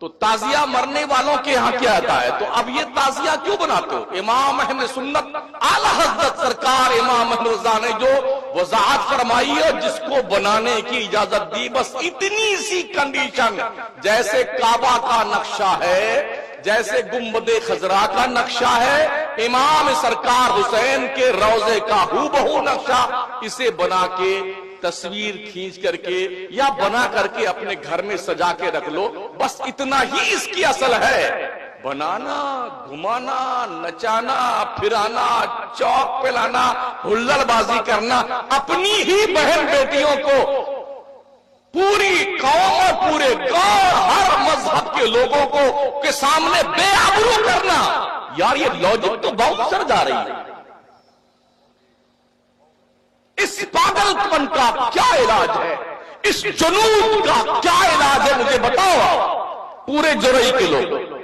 تو تعزیہ مرنے والوں کے ہاں کیا آتا ہے، تو اب یہ تعزیہ کیوں بناتے ہو؟ امام اہل سنت اعلی حضرت سرکار امام احمد رضا نے جو وضاحت فرمائی ہے، جس کو بنانے کی اجازت دی، بس اتنی سی کنڈیشن، جیسے کعبہ کا نقشہ ہے، جیسے گنبد خضرا کا نقشہ ہے، امام سرکار حسین کے روضے کا ہو بہو نقشہ، اسے بنا کے تصویر کھینچ کر کے یا بنا کر کے اپنے گھر میں سجا کے رکھ لو، بس اتنا ہی اس کی اصل ہے۔ بنانا، گھمانا، نچانا، پھرانا، چوک پہ لانا، ہلڑ بازی کرنا، اپنی ہی بہن بیٹیوں کو پوری قوم اور پورے گاؤں ہر مذہب کے لوگوں کو کے سامنے بے آبرو کرنا، یار یہ لاجک تو بہت سر جا رہی ہے۔ اس پاگل پن کا کیا علاج ہے؟ اس جنون کا کیا علاج ہے؟ مجھے بتاؤ پورے جرئی کے لوگ۔